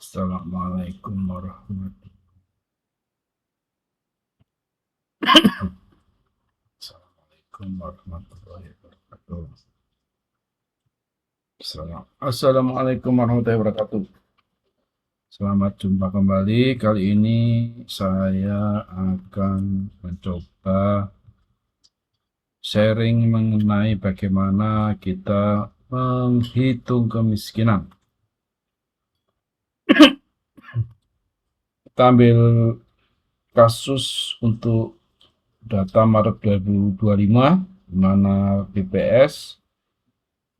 Assalamualaikum warahmatullahi wabarakatuh. Assalamualaikum warahmatullahi wabarakatuh. Selamat jumpa kembali. Kali ini saya akan mencoba sharing mengenai bagaimana kita menghitung kemiskinan. Kita ambil kasus untuk data Maret 2025, di mana BPS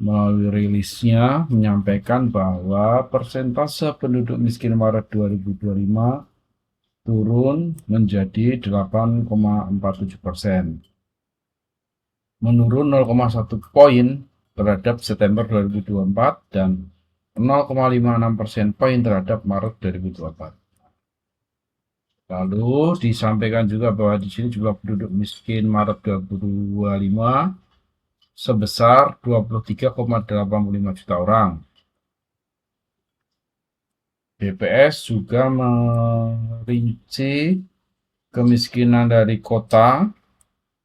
melalui rilisnya menyampaikan bahwa persentase penduduk miskin Maret 2025 turun menjadi 8,47%, menurun 0,1 poin terhadap September 2024 dan 0,56% poin terhadap Maret 2024. Lalu disampaikan juga bahwa di sini jumlah penduduk miskin Maret 2025 sebesar 23,85 juta orang. BPS juga merinci kemiskinan dari kota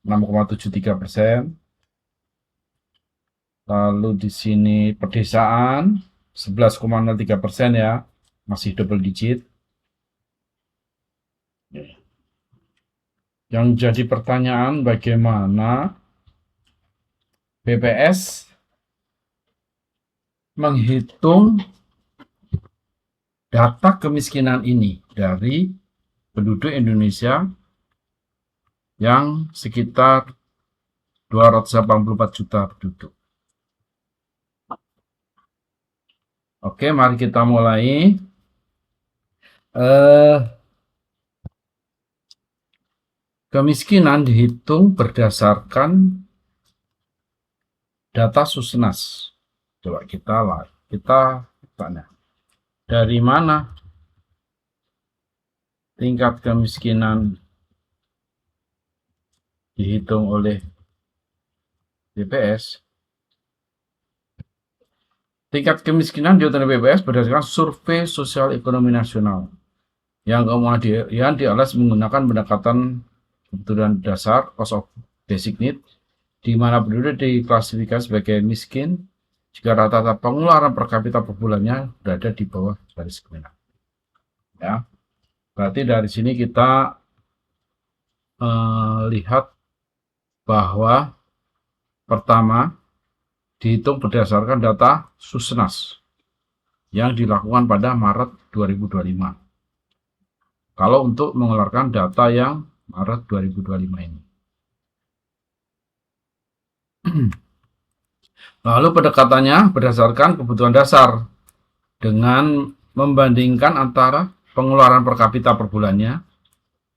6,73%. Lalu di sini pedesaan 11,03% ya, masih double digit. Yang jadi pertanyaan, bagaimana BPS menghitung data kemiskinan ini dari penduduk Indonesia yang sekitar 284 juta penduduk. Oke, mari kita mulai. Kemiskinan dihitung berdasarkan data Susnas. Coba kita tanya, dari mana tingkat kemiskinan dihitung oleh BPS? Tingkat kemiskinan dihitung oleh BPS berdasarkan Survei Sosial Ekonomi Nasional yang kemudian dialas menggunakan pendekatan kebutuhan dasar cost of basic need, di mana penduduk diklasifikasi sebagai miskin jika rata-rata pengeluaran per kapita per bulannya berada di bawah garis kemiskinan. Ya, berarti dari sini kita lihat bahwa pertama dihitung berdasarkan data Susnas yang dilakukan pada Maret 2025. Kalau untuk mengeluarkan data yang Maret 2025 ini. Lalu pendekatannya berdasarkan kebutuhan dasar dengan membandingkan antara pengeluaran per kapita per bulannya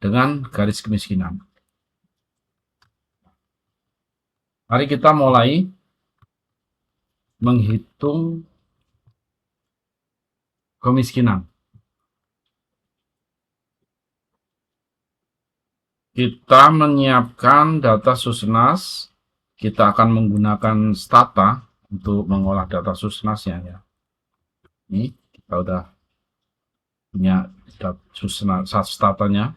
dengan garis kemiskinan. Mari kita mulai menghitung kemiskinan. Kita menyiapkan data Susnas. Kita akan menggunakan Stata untuk mengolah data Susnasnya ya. Ini kita udah punya Susnas Statanya.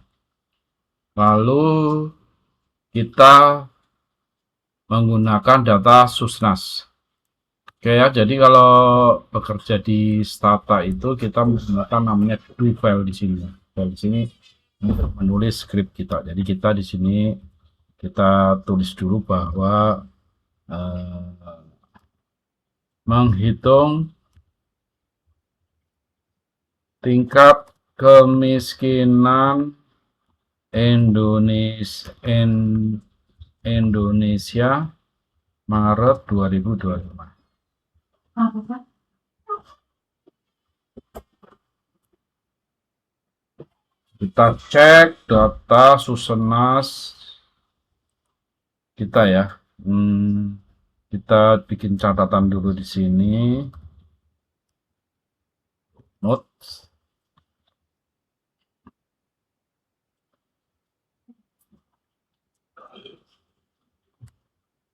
Lalu kita menggunakan data Susnas. Oke ya, jadi kalau bekerja di Stata itu kita menggunakan namanya do file di sini. Di sini untuk menulis script kita. Jadi kita di sini kita tulis dulu bahwa menghitung tingkat kemiskinan Indonesia Maret 2025. Kita cek data Susnas kita ya. Kita bikin catatan dulu di sini. Notes.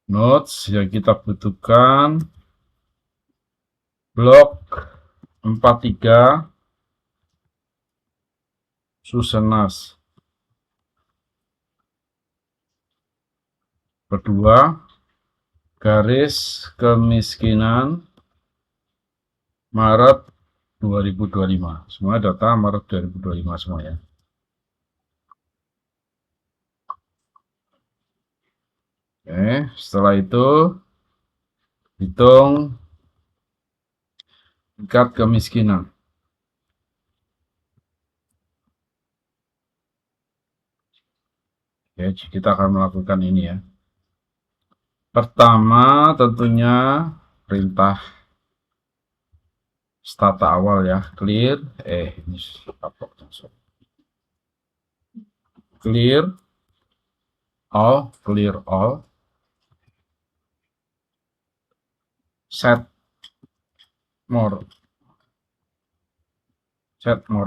Notes yang kita butuhkan blok 43 Susenas. Kedua, garis kemiskinan Maret 2025. Semua data Maret 2025 semua ya. Oke, setelah itu hitung tingkat kemiskinan. Oke, kita akan melakukan ini ya. Pertama tentunya perintah stata awal ya, clear ini clear all set more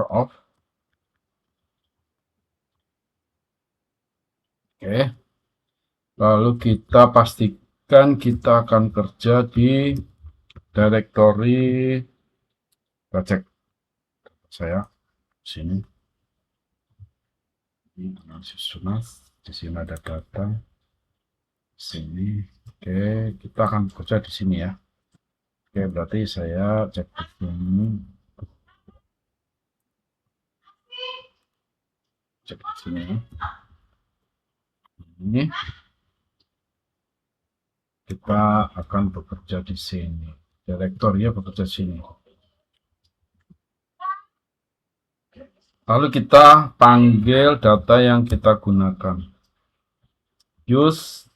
of. Oke, lalu kita pastikan kita akan kerja di directory. Kita cek saya sini. Ini analisis Sunas, di sini ada data. Sini. Oke, kita akan kerja di sini ya. Oke, berarti saya cek di sini. Cek di sini. Ini kita akan bekerja di sini. Direktornya bekerja di sini. Lalu kita panggil data yang kita gunakan. Use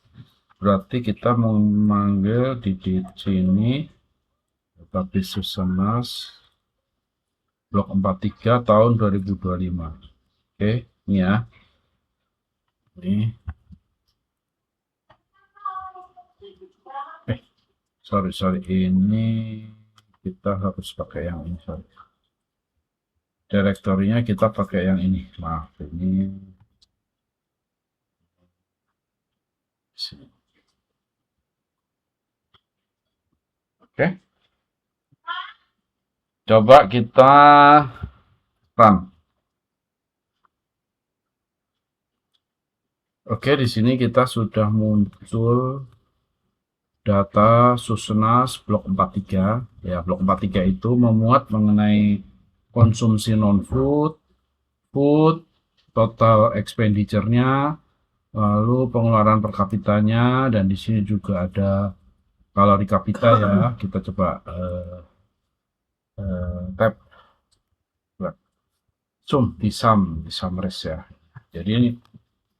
berarti kita memanggil di sini database Susenas blok 43 tahun 2025. Oke, ini ya. Ini. Sorry, ini kita harus pakai yang ini, sorry. Direktorinya kita pakai yang ini, maaf, ini sini. Oke, coba kita run. Oke, di sini kita sudah muncul data Susenas blok 43 ya. Blok 43 itu memuat mengenai konsumsi non-food, food, total expenditure-nya, lalu pengeluaran per kapitanya, dan di sini juga ada kalori kapita ya. Kita coba tab zoom di summaries ya. Jadi ini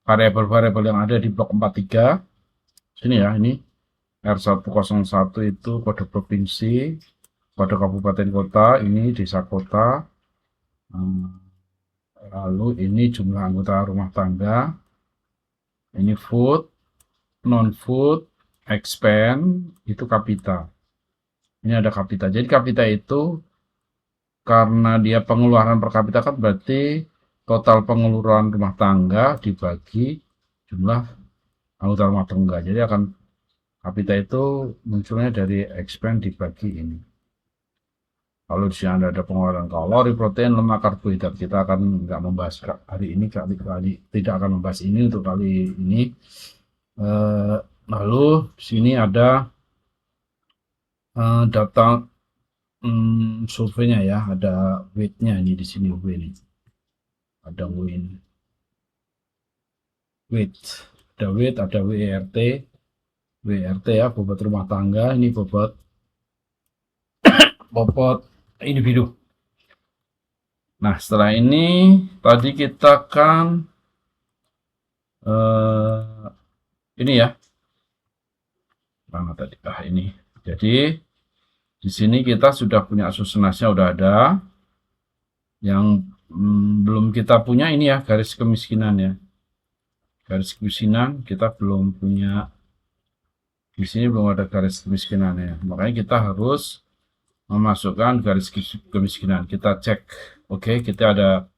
variabel-variabel yang ada di blok 43 sini ya. Ini R101 itu kode provinsi, kode kabupaten kota, ini desa kota, lalu ini jumlah anggota rumah tangga, ini food, non-food, expand, itu kapita. Ini ada kapita. Jadi kapita itu karena dia pengeluaran per kapita kan berarti total pengeluaran rumah tangga dibagi jumlah anggota rumah tangga. Jadi akan kapita itu munculnya dari expand dibagi ini. Kalau di sini ada pengeluaran kalori, protein, lemak, karbohidrat. Kita akan nggak membahas hari ini, tidak akan membahas ini untuk kali ini. Lalu di sini ada data surveinya ya, ada weight-nya ini di sini weight. Ada weight, ada weight, ada WRT. WRT ya, bobot rumah tangga, ini bobot individu. Nah, setelah ini tadi kita kan ini ya. Mana tadi? Ini. Jadi di sini kita sudah punya Susenasnya, udah ada. Yang belum kita punya ini ya, garis kemiskinan ya. Garis kemiskinan kita belum punya. Di sini belum ada garis kemiskinan ya. Makanya kita harus memasukkan garis kemiskinan. Kita cek. Oke, kita ada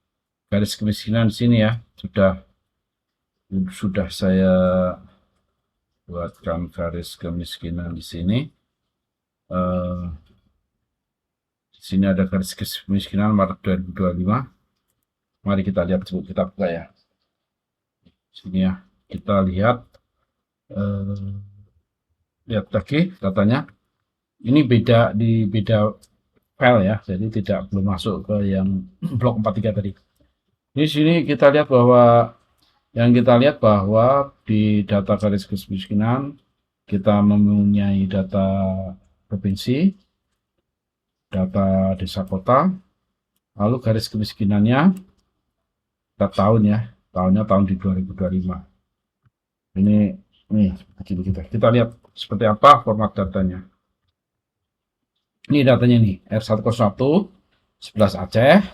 garis kemiskinan di sini ya. Sudah saya buatkan garis kemiskinan di sini. Di sini ada garis kemiskinan Maret 2025. Mari kita lihat, kita buka ya. Sini ya, kita lihat lihat lagi datanya. Ini beda file ya, jadi belum masuk ke yang blok 43 tadi. Di sini kita lihat bahwa di data garis kemiskinan kita mempunyai data provinsi, data desa kota, lalu garis kemiskinannya kita tahun ya, tahun di 2025. Ini begini kita lihat seperti apa format datanya. Ini datanya nih, R101 11 Aceh,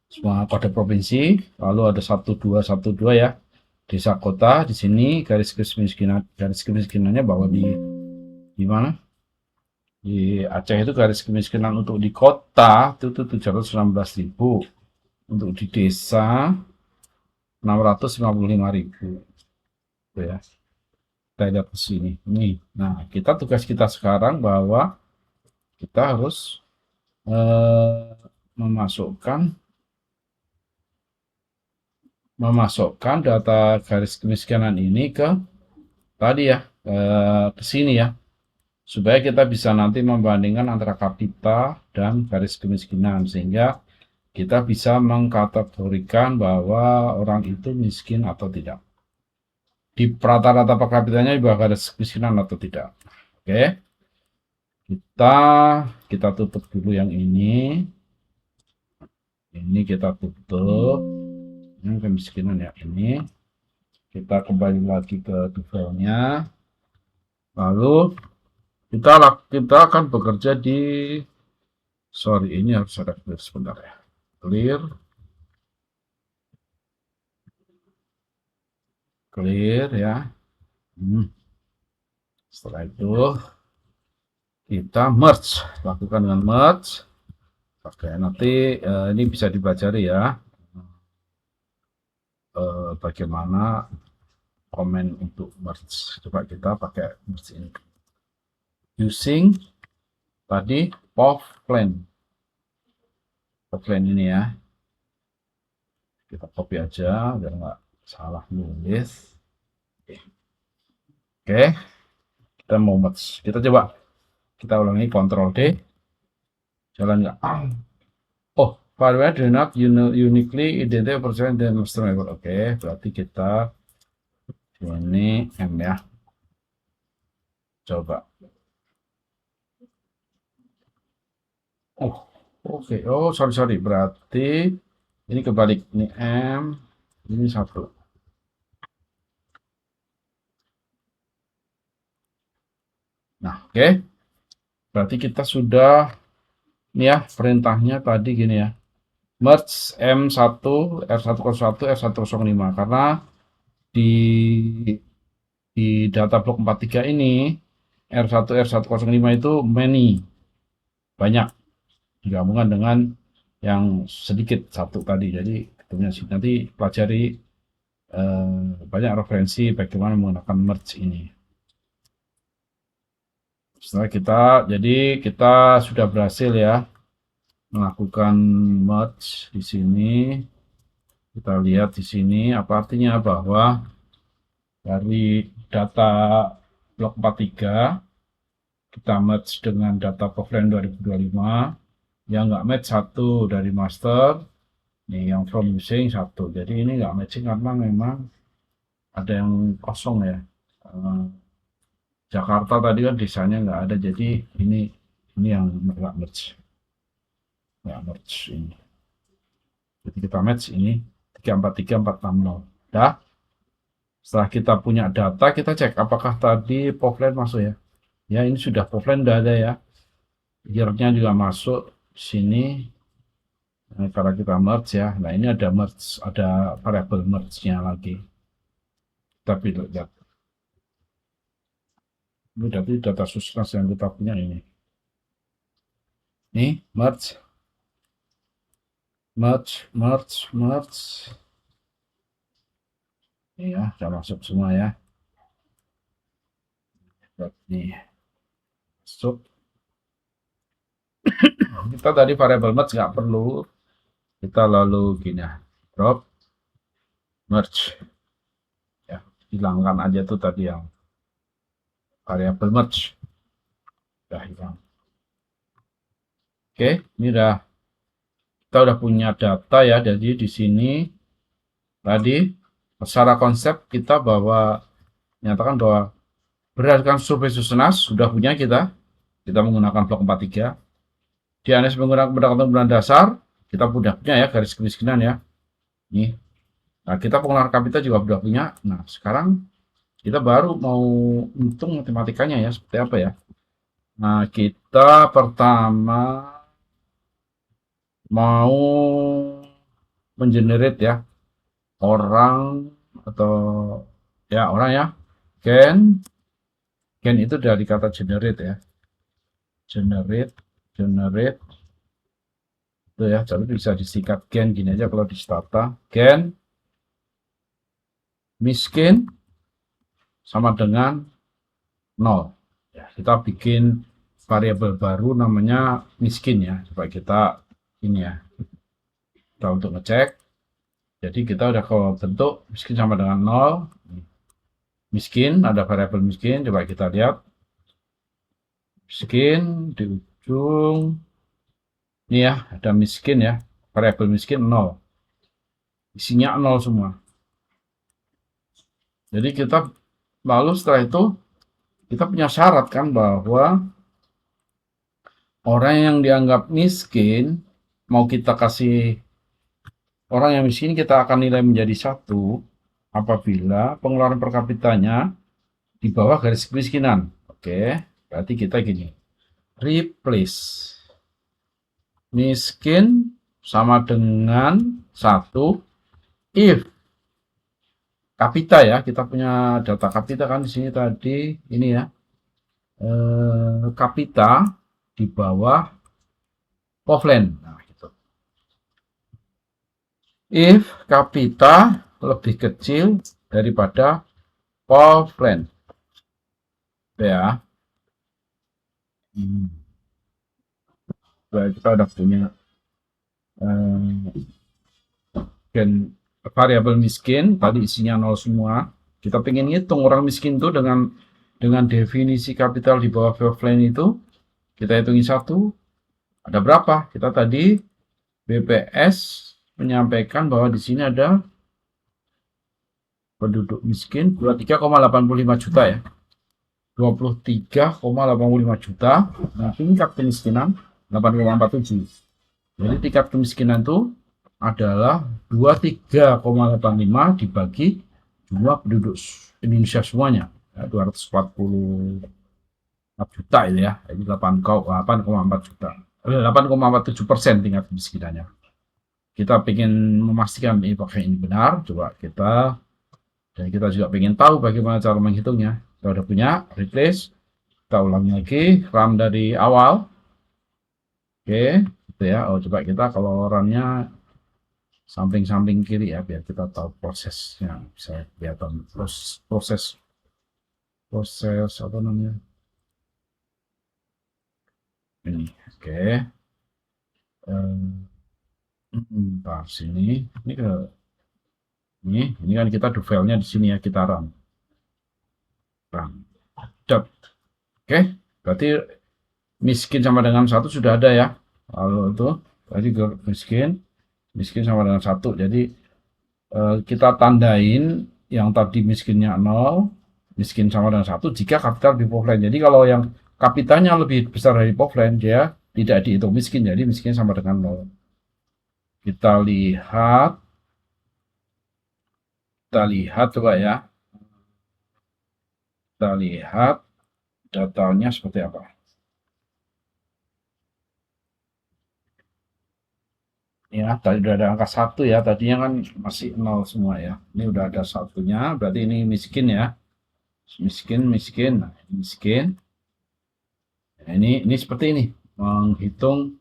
semua kode provinsi, lalu ada 1212 ya, desa kota. Di sini garis kemiskinannya bahwa di mana? Di Aceh itu garis kemiskinan untuk di kota itu 716.000, untuk di desa 655.000. Itu ya. Kita lihat ke sini. Nih. Nah, tugas kita sekarang bahwa kita harus memasukkan data garis kemiskinan ini ke tadi ya, ke sini ya, supaya kita bisa nanti membandingkan antara kapita dan garis kemiskinan, sehingga kita bisa mengkategorikan bahwa orang itu miskin atau tidak. Di rata-rata per kapitanya di bawah garis kemiskinan atau tidak. Oke. Kita tutup dulu yang ini. Ini kita tutup. Ini kemiskinan ya, ini. Kita kembali lagi ke filenya. Lalu kita akan bekerja di, ini harus ada clear sebentar ya. Clear ya. Setelah itu kita merge, lakukan dengan merge. Oke, nanti ini bisa dipelajari ya, bagaimana komen untuk merge. Coba kita pakai merge ini. Using tadi POV plan ini ya. Kita copy aja biar nggak salah nulis. Oke. Kita mau merge. Kita coba. Kita ulangi, Ctrl D. Jalan nggak? Oh, fireware do not uniquely identify person dan master level. Oke, berarti kita ini M ya. Coba. Oh, oke. Oh, sorry. Berarti ini kebalik. Ini M, ini 1. Nah, oke. Berarti kita sudah, ini ya, perintahnya tadi gini ya. Merge M1, R101, R105. Karena di data blok 43 ini, R1, R105 itu many. Banyak. Digabungkan dengan yang sedikit, 1 tadi. Jadi, nanti pelajari banyak referensi bagaimana menggunakan merge ini. Setelah kita sudah berhasil ya melakukan merge di sini. Kita lihat di sini apa artinya, bahwa dari data blok 43 kita merge dengan data Povland 2025, yang nggak match 1 dari master, nih yang from using 1. Jadi ini nggak matching karena memang ada yang kosong ya. Jakarta tadi kan desanya nggak ada, jadi ini yang nggak merge ini. Jadi kita match ini 343460. Dah. Setelah kita punya data, kita cek apakah tadi Povland masuk ya. Ya, ini sudah Povland udah ada ya. Year-nya juga masuk sini. Nah, karena kita merge ya. Nah, ini ada merge, ada variable merge-nya lagi. Kita lihat. Ini berarti data susnas yang kita punya ini. Nih, merge. Ini ya, sudah masuk semua ya. Nih, masuk. Kita tadi variable merge nggak perlu. Kita lalu gini ya. drop merge. Ya, hilangkan aja tuh tadi yang variabel merge. Udah hilang. Oke, ini kita udah punya data ya. Jadi di sini tadi secara konsep kita nyatakan bahwa berdasarkan survei Susenas sudah punya kita menggunakan blok 43. Di ANS menggunakan pendekatan bulan dasar, kita udah punya ya garis kemiskinan ya. Nih. Nah, kita pengeluaran kapita juga udah punya. Nah, sekarang kita baru mau hitung matematikanya ya, seperti apa ya. Nah, kita pertama mau mengenerate ya orang atau ya orang ya. Gen itu dari kata generate ya. Generate itu ya, jadi bisa disingkat gen gini aja kalau di stata. Gen miskin sama dengan 0. Ya, kita bikin variabel baru namanya miskin ya. Coba kita ini ya. Kita untuk ngecek. Jadi kita udah kalau bentuk miskin sama dengan 0. Miskin, ada variabel miskin. Coba kita lihat. Miskin di ujung. Ini ya, ada miskin ya. Variabel miskin 0. Isinya 0 semua. Jadi kita lalu setelah itu kita punya syarat kan bahwa orang yang dianggap miskin mau kita kasih orang yang miskin kita akan nilai menjadi 1 apabila pengeluaran per kapitanya di bawah garis kemiskinan. Oke, berarti kita gini. Replace miskin sama dengan 1 if kapita ya, kita punya data kapita kan di sini tadi ini ya. Kapita di bawah Povlen. Nah, gitu. If kapita lebih kecil daripada Povlen. Ya. Kita udah punya gen variabel miskin tadi isinya 0 semua. Kita pengen hitung orang miskin itu dengan definisi kapital di bawah Povlen itu kita hitungi 1 ada berapa? Kita tadi BPS menyampaikan bahwa di sini ada penduduk miskin 23,85 juta ya. 23,85 juta. Nah, tingkat kemiskinan 8,47. Jadi tingkat kemiskinan itu adalah 23,85 dibagi jumlah penduduk Indonesia semuanya. Ya, 240 juta itu ya. Jadi 8,4 juta. 8,47% tingkat kemiskinannya. Kita ingin memastikan apakah ini benar. Coba dan kita juga ingin tahu bagaimana cara menghitungnya. Kita udah punya replace, kita ulangi lagi run dari awal. Oke, gitu ya. Oh, coba kita kalau runnya samping-samping kiri ya, biar kita tahu prosesnya bisa kelihatan proses apa namanya ini. Oke, ntar sini ini ke ini kan kita do filenya di sini ya, kita run. Oke, berarti miskin sama dengan 1 sudah ada ya. Lalu itu tadi miskin sama dengan 1. Jadi kita tandain yang tadi miskinnya 0, miskin sama dengan 1 jika kapital di Povlen. Jadi kalau yang kapitalnya lebih besar dari Povlen, dia tidak dihitung miskin, jadi miskin sama dengan 0. Kita lihat coba ya. Kita lihat datanya seperti apa. Ya, tadi udah ada angka 1 ya, tadinya kan masih 0 semua ya. Ini udah ada 1-nya, berarti ini miskin ya. Miskin. Nah, miskin. Nah, ini seperti ini, menghitung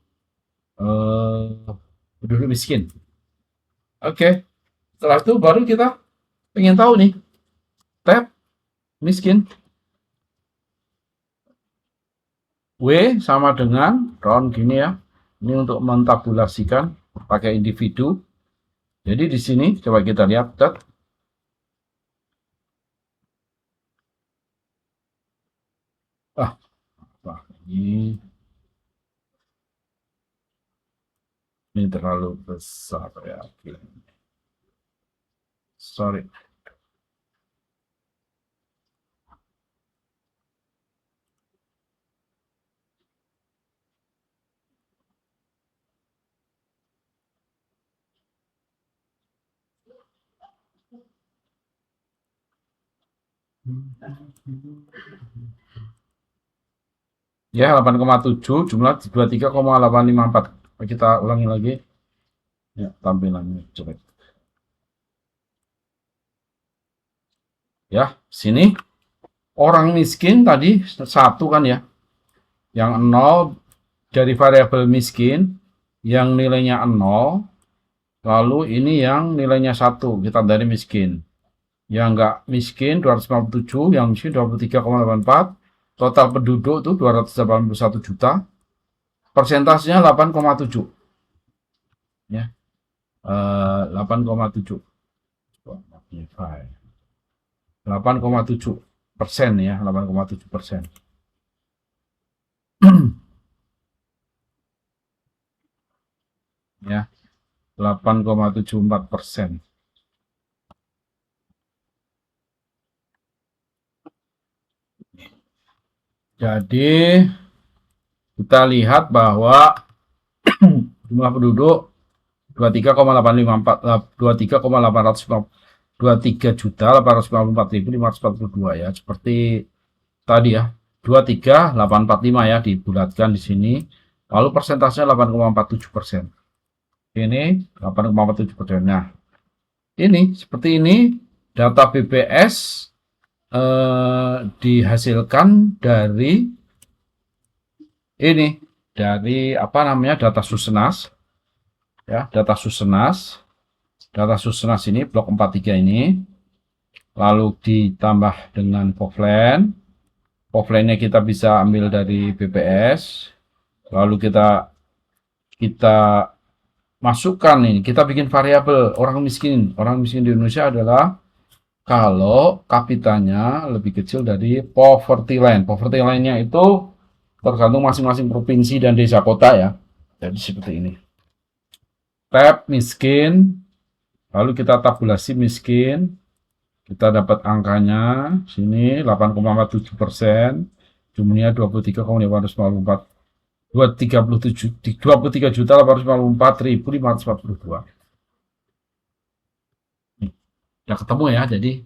penduduk miskin. Oke, setelah itu baru kita pengen tahu nih, tab miskin. W sama dengan round gini ya. Ini untuk mentabulasikan pakai individu. Jadi di sini coba kita lihat, ini terlalu besar ya. Sorry. Ya, 8,7 jumlah 23,854. Kita ulangi lagi. Ya, tampilannya coba. Ya, sini orang miskin tadi satu kan ya. Yang 0 dari variabel miskin yang nilainya 0, lalu ini yang nilainya 1, kita dari miskin. Yang enggak miskin 257, yang miskin 23,84. Total penduduk itu 281 juta. Persentasenya 8,7. Ya. 8,7. 8,7% ya, 8,7%. Ya, 8,74%. Jadi kita lihat bahwa jumlah penduduk 23 juta 854.542 ya, seperti tadi ya, 23.845 ya, dibulatkan di sini. Lalu persentasenya 8,47%. Ini 8,47%. Nah, ini seperti ini data BPS dihasilkan dari ini, dari apa namanya, data Susenas ya, data Susenas ini blok 43 ini, lalu ditambah dengan Povlen. Povlennya kita bisa ambil dari BPS, lalu kita masukkan ini, kita bikin variabel orang miskin. Orang miskin di Indonesia adalah kalau kapitanya lebih kecil dari poverty line. Poverty line-nya itu tergantung masing-masing provinsi dan desa kota ya. Jadi seperti ini. Tab miskin, lalu kita tabulasi miskin, kita dapat angkanya sini 8,47%, jumlahnya 23,854, 23.854.542. Ya ketemu ya, jadi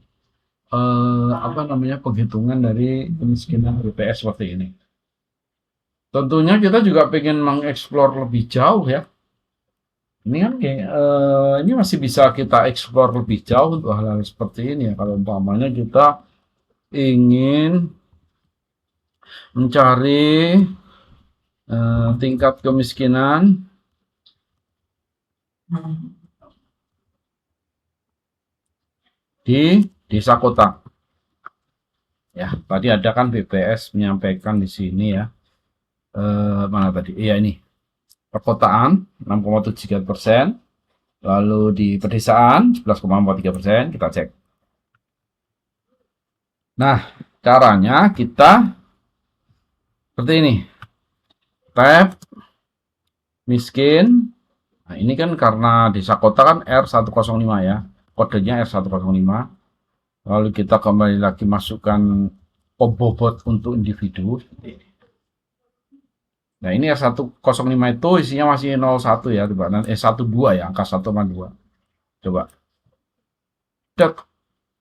apa namanya, penghitungan dari kemiskinan BPS seperti ini. Tentunya kita juga pengen mengeksplor lebih jauh ya. Ini kan ini masih bisa kita eksplor lebih jauh untuk hal-hal seperti ini ya. Kalau umpamanya kita ingin mencari tingkat kemiskinan di desa kota. Ya, tadi ada kan BPS menyampaikan di sini ya. Mana tadi? Iya ini. Perkotaan 6,73%, lalu di pedesaan 11,43%, kita cek. Nah, caranya kita seperti ini. Tab miskin. Nah, ini kan karena desa kota kan R105 ya. Kodenya R105. Lalu kita kembali lagi masukkan bobot untuk individu. Nah, ini R105 itu isinya masih 01 ya, coba. 12 ya, angka 1,2. Coba. Dek.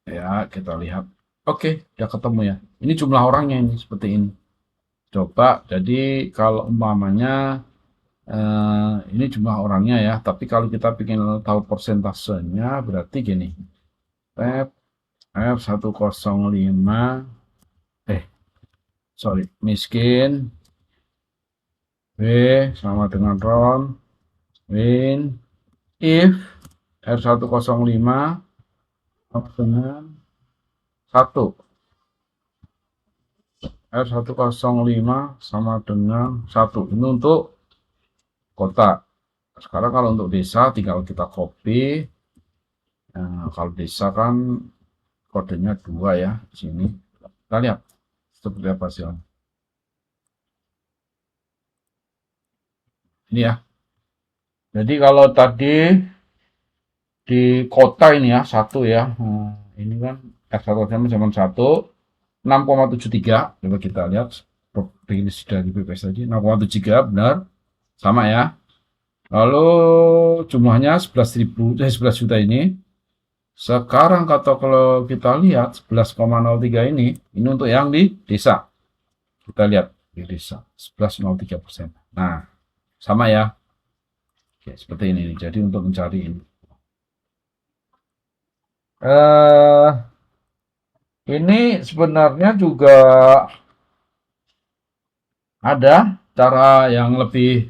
Ya, kita lihat. Oke, udah ketemu ya. Ini jumlah orangnya ini seperti ini. Coba, jadi kalau umpamanya ini jumlah orangnya ya, tapi kalau kita ingin tahu persentasenya berarti gini. Tab R105 miskin B sama dengan Ron win if R105 dengan 1, R105 sama dengan 1. Ini untuk kota. Sekarang kalau untuk desa tinggal kita copy, Nah, kalau desa kan kodenya 2 ya di sini. Kita lihat seperti apa hasilnya. Ini ya. Jadi kalau tadi di kota ini ya satu ya. Ini kan R1 sama cuma 1 6,73. Coba kita lihat rilis dari BPS tadi 6,73 benar sama ya. Lalu jumlahnya 11 juta ini. Sekarang kalau kita lihat 11,03 ini untuk yang di desa. Kita lihat di desa 11,03%. Nah, sama ya. Oke, seperti ini. Jadi untuk mencari ini. Ini sebenarnya juga ada cara yang lebih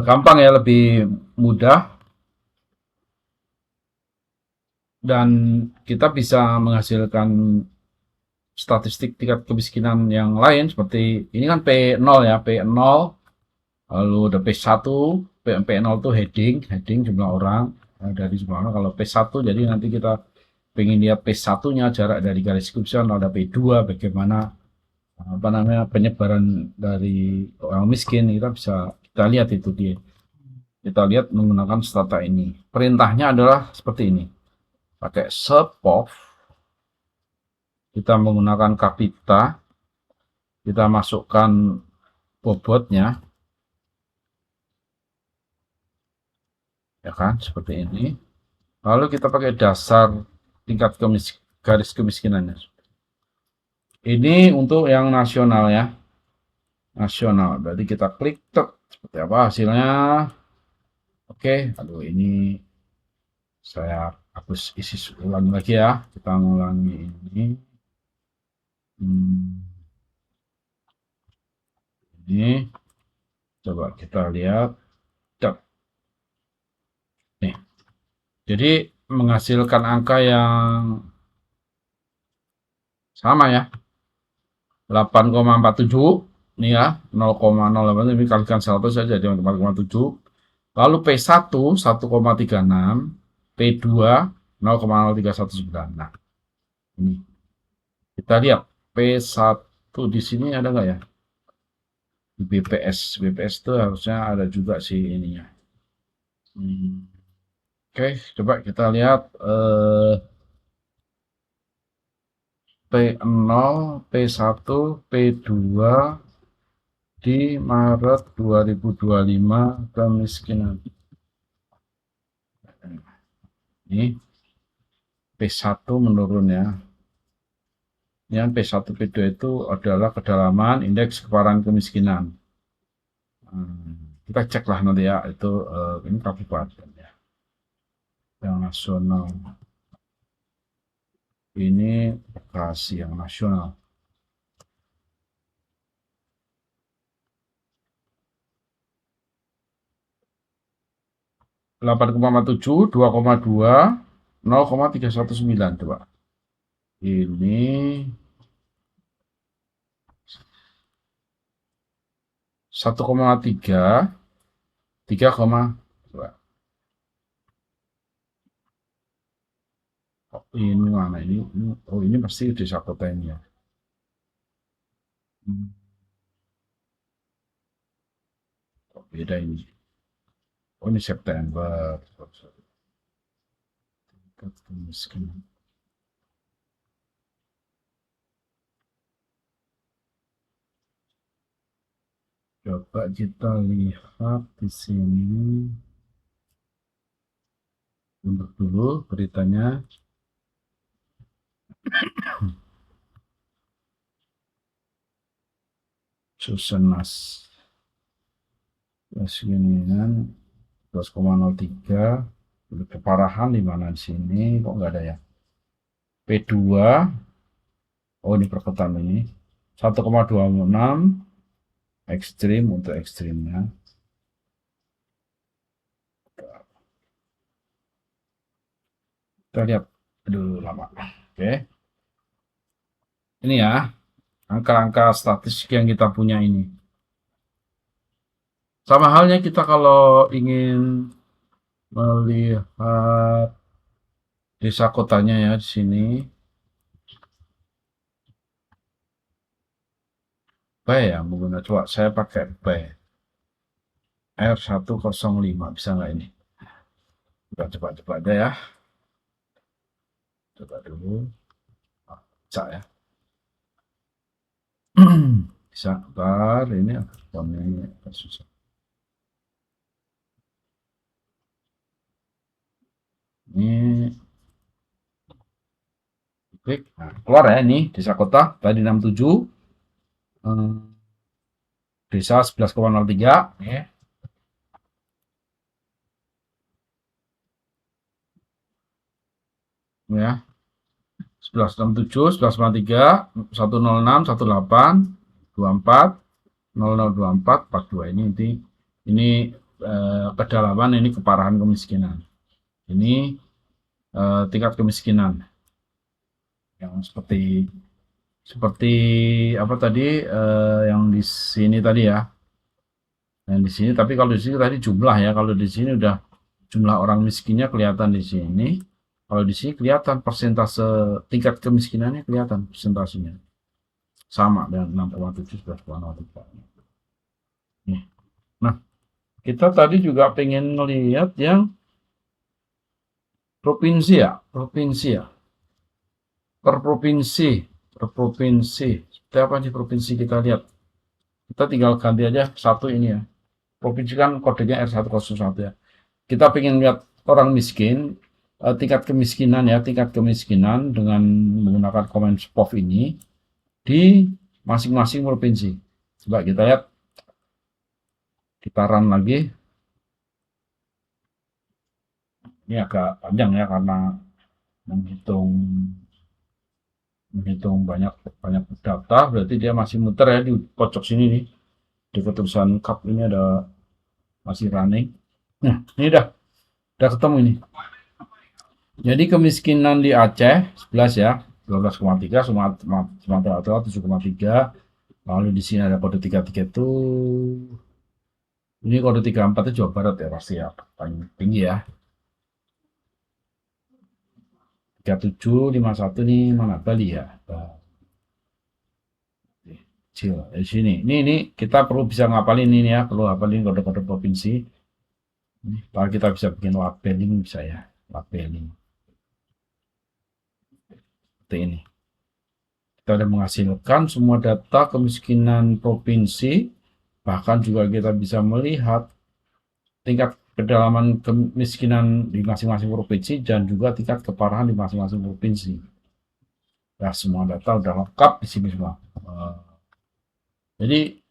gampang ya, lebih mudah, dan kita bisa menghasilkan statistik tingkat kemiskinan yang lain seperti ini kan P0 ya, P0, lalu ada P1, P0 itu heading jumlah orang, dari jumlah orang. Kalau P1 jadi nanti kita pengen lihat P1-nya jarak dari garis kemiskinan. Ada P2 bagaimana penyebaran dari orang miskin, kita lihat itu kita lihat menggunakan stata ini. Perintahnya adalah seperti ini, pakai sepov, kita menggunakan kapita, kita masukkan bobotnya ya kan seperti ini, lalu kita pakai dasar tingkat garis kemiskinannya. Ini untuk yang nasional ya, nasional. Berarti kita klik seperti apa hasilnya. Oke, aduh ini saya hapus, isi ulang lagi ya. Kita ngulangi ini. Ini coba kita lihat. Nih, jadi menghasilkan angka yang sama ya, 8,47 ini ya, 0,08 ini kalikan 100 saja jadi 4,7. Lalu P1 1,36, P2 0,0319. Nah, ini kita lihat P1 di sini ada nggak ya? Di BPS itu harusnya ada juga sih ininya. Oke, coba kita lihat P0, P1, P2 di Maret 2025 kemiskinan. Ini P1 menurun ya. Yang P1, P2 itu adalah kedalaman indeks keparahan kemiskinan. Kita ceklah nanti ya, itu ini kabupaten ya. Yang nasional. Ini Bekasi yang nasional. 8,47, 2,2, 0,319 coba. Ini 1,3, 3, coba. Oh, ini mana ini? Oh, ini pasti desa kota ini ya. Oh, beda ini. Oh, ini September. Kemiskinan. Coba kita lihat di sini. Untuk dulu beritanya. Susenas. Kemiskinan 12,03. Keparahan di mana di sini? Kok nggak ada ya? P2. Oh, ini perkotaan ini. 1,26. Ekstrim untuk ekstrimnya. Kita lihat dulu lama. Oke. Ini ya, angka-angka statistik yang kita punya ini. Sama halnya kita kalau ingin melihat desa kotanya ya di sini. B ya, menggunakan coba saya pakai B. R105 bisa nggak ini? Kita coba aja ya. Coba dulu. Bisa ya. Bisa, bentar, ini agak susah. Ini klik, nah, keluar ya ini desa kota tadi 67, desa 11,03 ya. Ya, 1167, 11,3, 106, 18, 24, 0024, 42 ini kedalaman, ini keparahan kemiskinan. Ini tingkat kemiskinan yang seperti apa tadi, yang di sini tadi ya. Yang di sini, tapi kalau di sini tadi jumlah ya, kalau di sini udah jumlah orang miskinnya kelihatan di sini. Kalau di sini kelihatan persentase tingkat kemiskinannya, kelihatan persentasenya sama dengan 6,7 11,03. Nah, kita tadi juga pengen melihat yang provinsi ya, per provinsi. Seperti apa di provinsi kita lihat. Kita tinggal ganti aja satu ini ya. Provinsi kan kodenya R101 ya. Kita pengen lihat orang miskin, tingkat kemiskinan dengan menggunakan komen SPOF ini di masing-masing provinsi. Coba kita lihat, kita run lagi. Ini agak panjang ya karena menghitung banyak data, berarti dia masih muter ya di pojok sini nih. Di ketulisan cup ini ada masih running. Nah, ini udah ketemu ini. Jadi kemiskinan di Aceh 11 ya, 12,3, Sumatera Utara 7,3. Lalu di sini ada kode 33 itu. Ini kode 34 itu Jawa Barat ya pasti ya, paling tinggi ya. 3751 ini mana, Bali ya. Kecil di sini. Ini kita perlu bisa ngapalin ini ya, perlu hafalin kode-kode provinsi. Kalau kita bisa bikin labeling bisa ya, labeling. Seperti ini. Kita sudah menghasilkan semua data kemiskinan provinsi, bahkan juga kita bisa melihat tingkat kedalaman kemiskinan di masing-masing provinsi dan juga tingkat keparahan di masing-masing provinsi. Ya, semua data sudah lengkap di sini semua. Jadi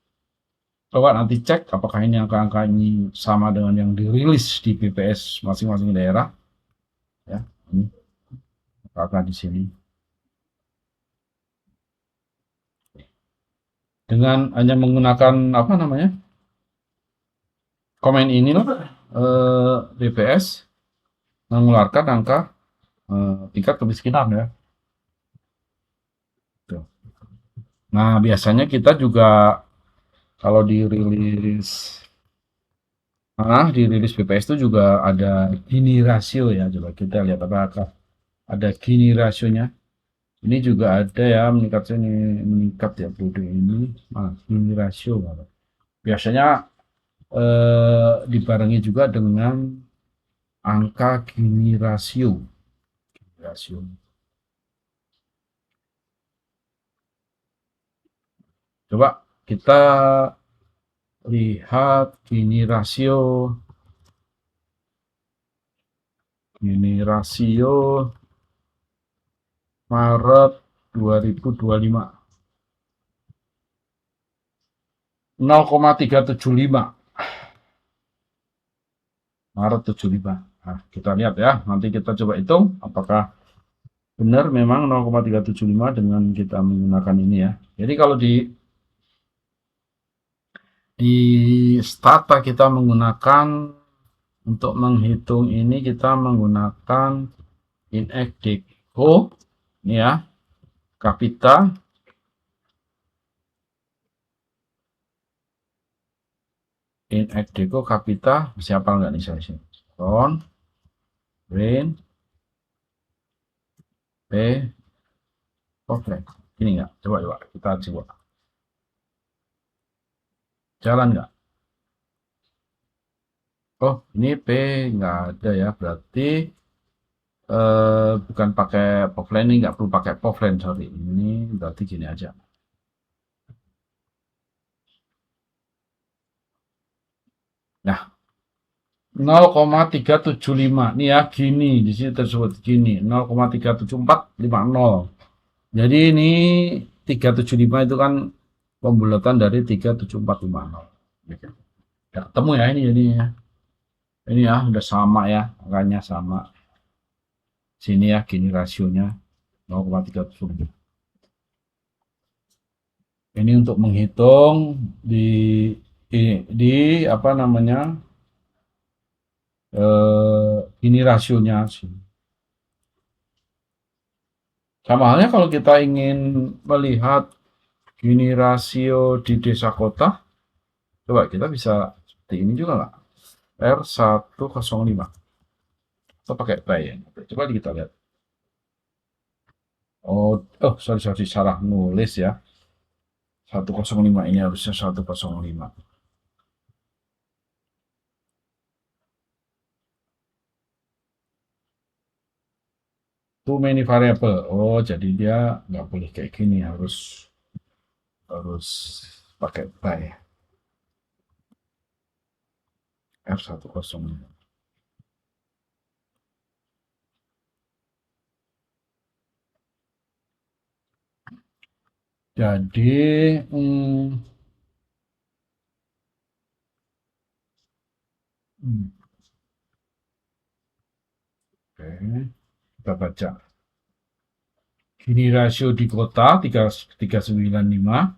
coba nanti cek apakah ini angka-angka ini sama dengan yang dirilis di BPS masing-masing daerah. Ya, ini angka di sini. Dengan hanya menggunakan apa namanya, komen inilah BPS mengeluarkan angka tingkat kemiskinan ya. Nah, biasanya kita juga kalau dirilis BPS itu juga ada Gini rasio ya. Coba kita lihat apakah ada Gini rasionya. Ini juga ada ya, meningkat ya periode ini. Gini rasio. Biasanya dibarengi juga dengan angka Gini rasio. Coba kita lihat Gini rasio Maret 2025 0,375 Maret 75. Nah, kita lihat ya, nanti kita coba hitung apakah benar memang 0,375 dengan kita menggunakan ini ya. Jadi kalau di Stata kita menggunakan untuk menghitung ini, kita menggunakan Inexdeco ini ya, Kapita. Inexdeco Kapita, siapa enggak nih saya sini? Ron, Rain, Oke, ini nggak? Coba kita coba. Jalan nggak? Oh, ini P nggak ada ya. Berarti bukan pakai Povlen, ini nggak perlu pakai Povlen, sorry. Ini berarti gini aja. Nah, 0,375 nih ya, gini di sini tersebut gini 0,37450. Jadi ini 375 itu kan pembulatan dari 37450. Oke. Ya, ketemu ya ini jadinya. Ini ya udah sama ya, angkanya sama. Sini ya gini rasionya 0,375. Ini untuk menghitung di apa namanya? Ini rasionya sih. Sama halnya kalau kita ingin melihat gini rasio di desa kota, coba kita bisa seperti ini juga nggak? R105. Kita pakai by ya. Coba kita lihat. Sorry, salah nulis ya. 105 ini harusnya 105. Too many variable. Oh, jadi dia nggak boleh kayak gini, harus harus pakai by. R105. Jadi, oke, kita baca. Gini rasio di kota 395,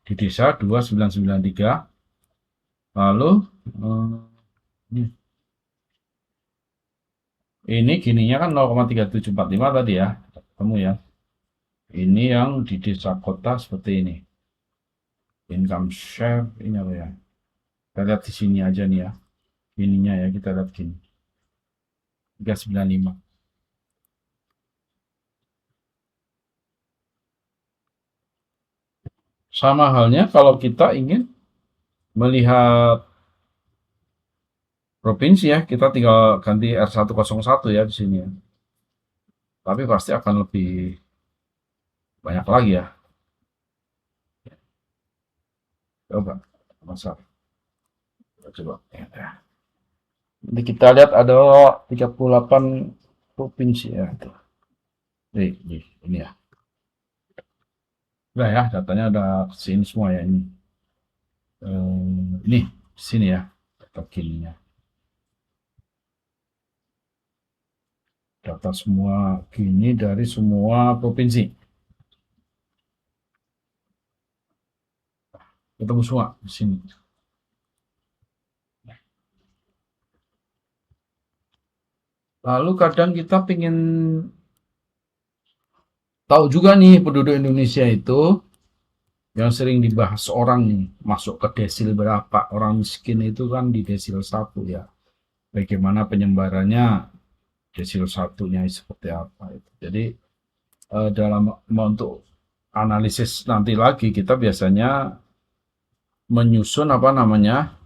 di desa 2993. Lalu ini gininya kan 0,3745 tadi ya, ketemu ya. Ini yang di desa kota seperti ini. Income share ini apa ya? Kita lihat di sini aja nih ya. Ininya ya kita lihat gini. 395. Sama halnya kalau kita ingin melihat provinsi ya, kita tinggal ganti R101 ya di sini ya. Tapi pasti akan lebih banyak lagi ya. Coba, masa coba. Ya. Nanti kita lihat ada 38 provinsi ya. Ini ya. Udah ya, datanya udah kesini semua ya ini. Ini sini ya, data kininya. Data semua gini dari semua provinsi. Ketemu semua di sini. Lalu kadang kita pengen tahu juga nih penduduk Indonesia itu yang sering dibahas orang nih, masuk ke desil berapa, orang miskin itu kan di desil 1 ya. Bagaimana penyebarannya desil satunya seperti apa itu. Jadi dalam untuk analisis nanti lagi kita biasanya menyusun apa namanya?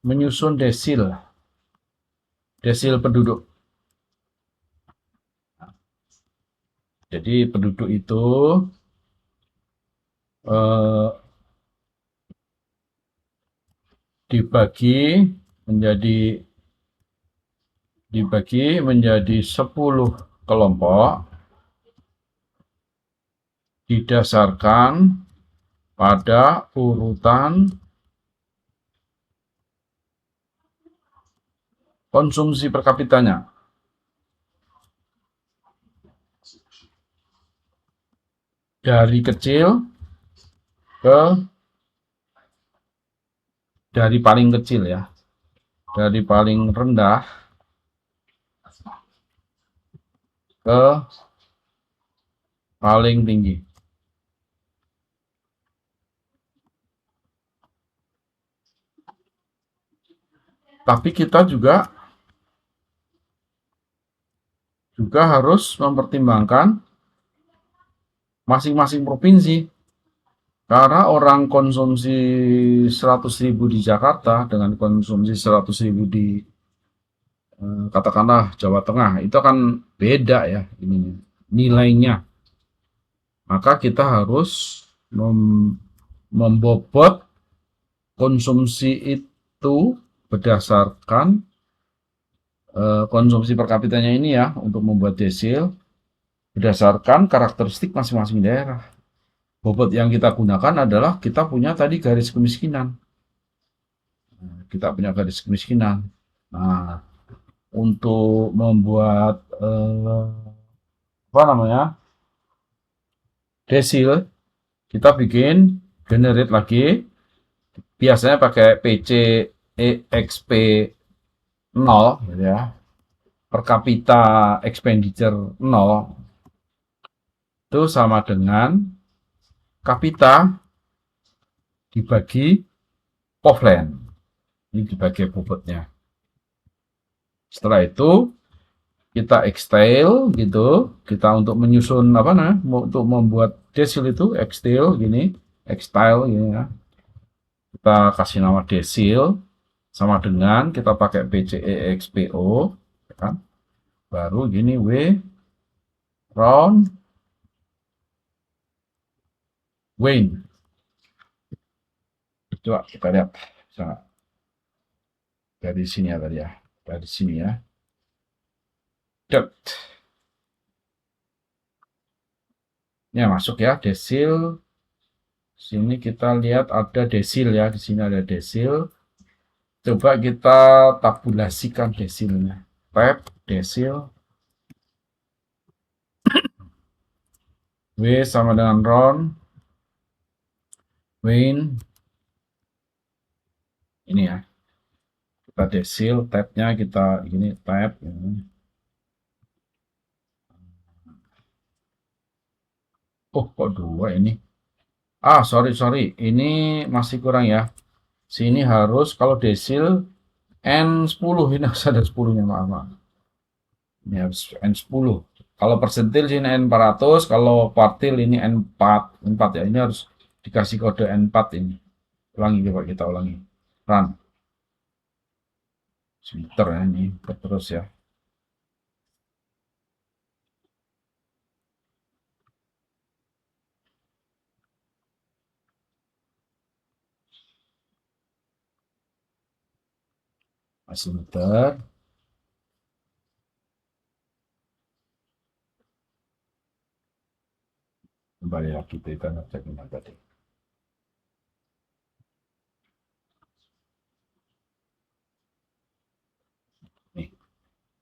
Menyusun desil penduduk. Jadi penduduk itu eh, dibagi menjadi 10 kelompok didasarkan pada urutan konsumsi per kapitanya. Dari kecil ke dari paling kecil ya. Dari paling rendah ke paling tinggi. Tapi kita juga juga harus mempertimbangkan masing-masing provinsi. Karena orang konsumsi 100.000 di Jakarta dengan konsumsi 100.000 di katakanlah Jawa Tengah itu akan beda ya ini nilainya. Maka kita harus membobot konsumsi itu berdasarkan konsumsi per kapitanya ini ya untuk membuat desil berdasarkan karakteristik masing-masing daerah. Bobot yang kita gunakan adalah kita punya tadi garis kemiskinan. Kita punya garis kemiskinan. Nah, untuk membuat apa namanya desil, kita bikin generate lagi. Biasanya pakai PC EXP 0 gitu ya. Per kapita expenditure 0 itu sama dengan kapita dibagi Povlen. Ini dibagi bobotnya. Setelah itu kita extile gitu, kita untuk menyusun apa namanya, untuk membuat desil itu extile gini, extile gini ya. Kita kasih nama desil sama dengan kita pakai PCEXPO ya kan. Baru gini W round Wayne. Coba kita lihat dari sini ya tadi ya, dari sini ya. Ini masuk ya desil. Sini kita lihat ada desil ya, di sini ada desil. Coba kita tabulasikan desilnya. Tab desil W sama dengan round Wayne. Ini ya. Kita desil, tabnya kita ini tab ini. Oh, kok dua ini? Ah, sorry. Ini masih kurang ya. Sini harus kalau desil N10 ini harus ada 10-nya, maaf. Ini harus N10. Kalau persentil sini N400, kalau partil ini N4. N4 ya, ini harus dikasih kode N4 ini. Ulangi coba kita ulangi. Run. Sebentar ya ini terus ya. Masih muter. Kembali lagi kita ngecek ini tadi. Nih.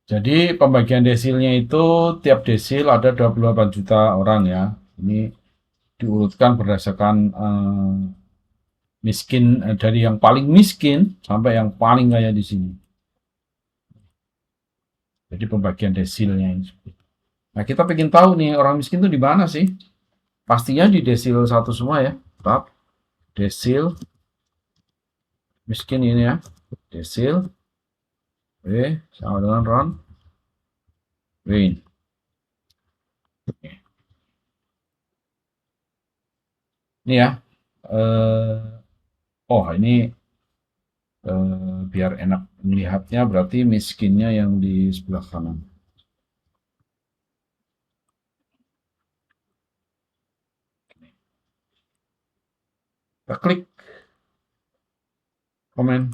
Jadi pembagian desilnya itu tiap desil ada 28 juta orang ya. Ini diurutkan berdasarkan miskin dari yang paling miskin sampai yang paling kaya di sini. Jadi pembagian desilnya ini. Nah, kita pengen tahu nih orang miskin itu di mana sih? Pastinya di desil 1 semua ya. Tab desil miskin ini ya. Desil W sama dengan round Wayne. Ini ya. Oh, ini biar enak melihatnya berarti miskinnya yang di sebelah kanan. Kita klik komen.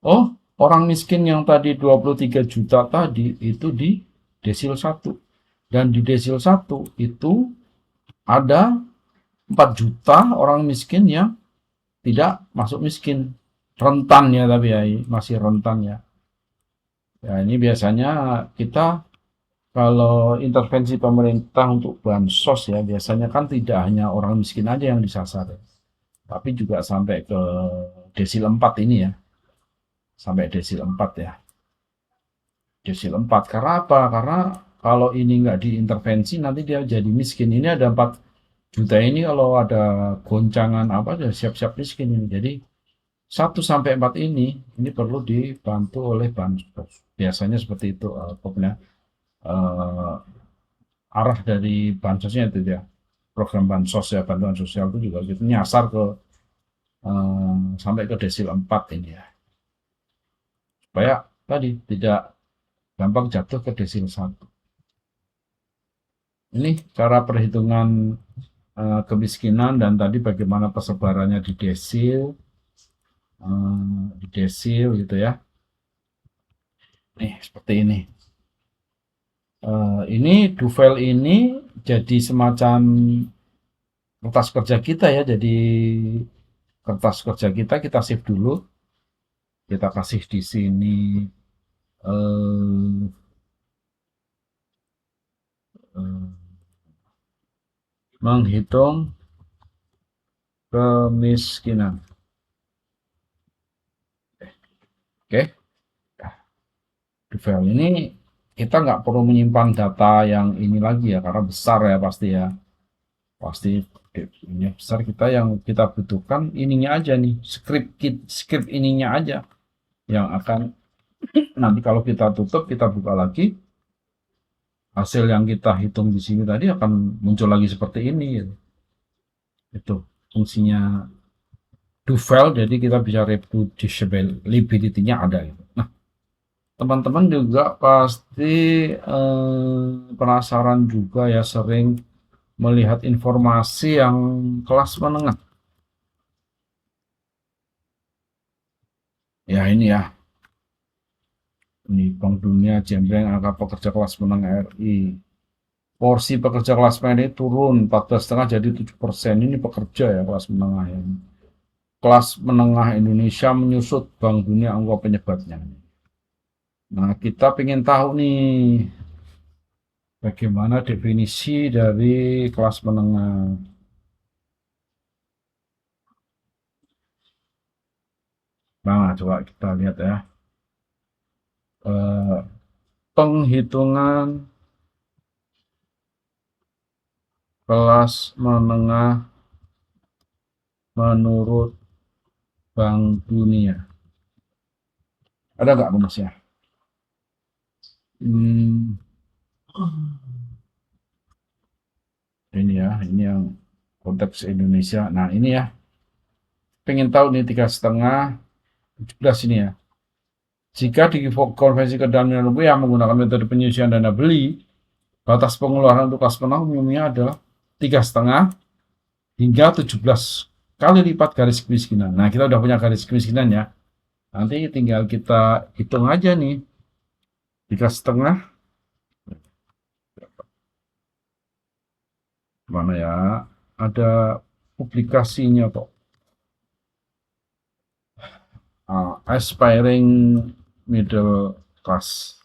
Oh, orang miskin yang tadi 23 juta tadi itu di desil 1. Dan di desil 1 itu ada 4 juta orang miskin yang tidak masuk miskin. Rentan ya tapi ya, masih rentan ya. Ya ini biasanya kita kalau intervensi pemerintah untuk bansos ya, biasanya kan tidak hanya orang miskin aja yang disasar ya. Tapi juga sampai ke desil 4 ini ya. Sampai desil 4 ya. Desil 4. Karena apa? Karena kalau ini nggak diintervensi nanti dia jadi miskin. Ini ada 4 juta ini kalau ada goncangan apa ya siap-siap miskin ini. Jadi 1 sampai 4 ini perlu dibantu oleh bansos. Biasanya seperti itu, pokoknya eh, arah dari bansosnya itu ya. Program bansos ya, bantuan sosial itu juga gitu nyasar ke sampai ke desil 4 ini ya. Supaya tadi tidak gampang jatuh ke desil 1. Ini cara perhitungan kemiskinan dan tadi bagaimana persebarannya di desil gitu ya. Nih seperti ini. Ini Duvel ini jadi semacam kertas kerja kita ya. Jadi kertas kerja kita save dulu. Kita kasih di sini eh, eh, menghitung kemiskinan. Oke, Duvel ini kita nggak perlu menyimpan data yang ini lagi ya karena besar ya pasti ya. Pasti ini besar, kita yang kita butuhkan ininya aja nih, script ininya aja yang akan nanti kalau kita tutup kita buka lagi, hasil yang kita hitung di sini tadi akan muncul lagi seperti ini gitu. Itu fungsinya do file, jadi kita bisa reproducibility-nya ada gitu. Nah, teman-teman juga pasti penasaran juga ya, sering melihat informasi yang kelas menengah. Ya ini ya, ini Bank Dunia jembreng angka pekerja kelas menengah RI. Porsi pekerja kelas menengah ini turun 14,5 jadi 7%. Ini pekerja ya kelas menengah ini. Kelas menengah Indonesia menyusut, Bank Dunia angka penyebabnya. Nah, kita ingin tahu nih bagaimana definisi dari kelas menengah. Nah, coba kita lihat ya. Eh, Penghitungan kelas menengah menurut Bank Dunia. Ada nggak rumusnya? Hmm, ini ya, ini yang konteks Indonesia. Nah, ini ya, pengen tahu nih 3,5, 17 ini ya. Jika dikonversikan ke dalam rupiah menggunakan metode penyusian dana beli, batas pengeluaran untuk kelas menengah umumnya adalah 3,5 hingga 17 kali lipat garis kemiskinan. Nah, kita udah punya garis kemiskinan ya. Nanti tinggal kita hitung aja nih. 3,5 mana ya? Ada publikasinya kok. Aspiring middle class.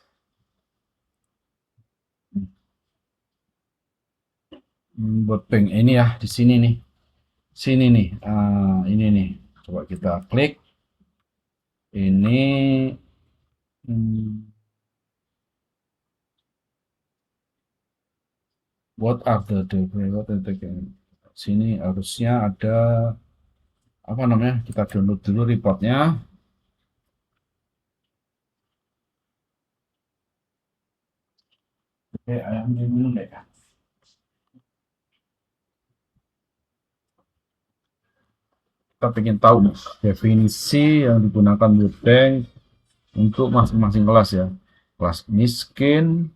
Buat bank ini ya di sini nih. Sini nih. Ini nih. Coba kita klik. Ini hmm, what are the sini harusnya ada apa namanya? Kita download dulu reportnya. Oke, ayam minum deh. Kita ingin tahu nih, definisi yang digunakan World Bank untuk masing-masing kelas ya. Kelas miskin,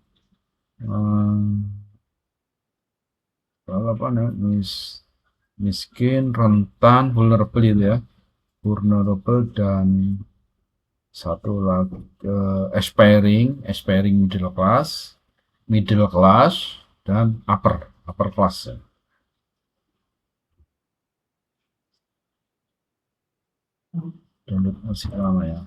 apa namanya, miskin, rentan, vulnerable itu ya. Vulnerable dan satu lagi aspiring middle class dan upper class ya. Download masih lama ya.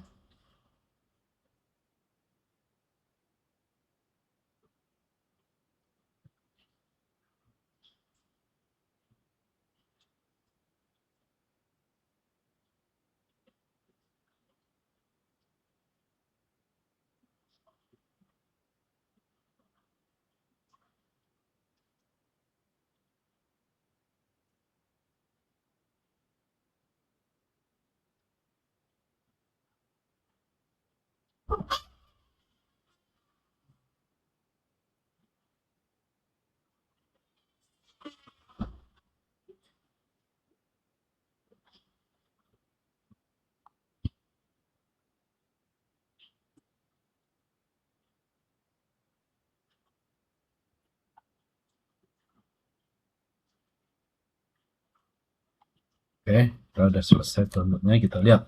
Oke, kalau udah selesai downloadnya, kita lihat.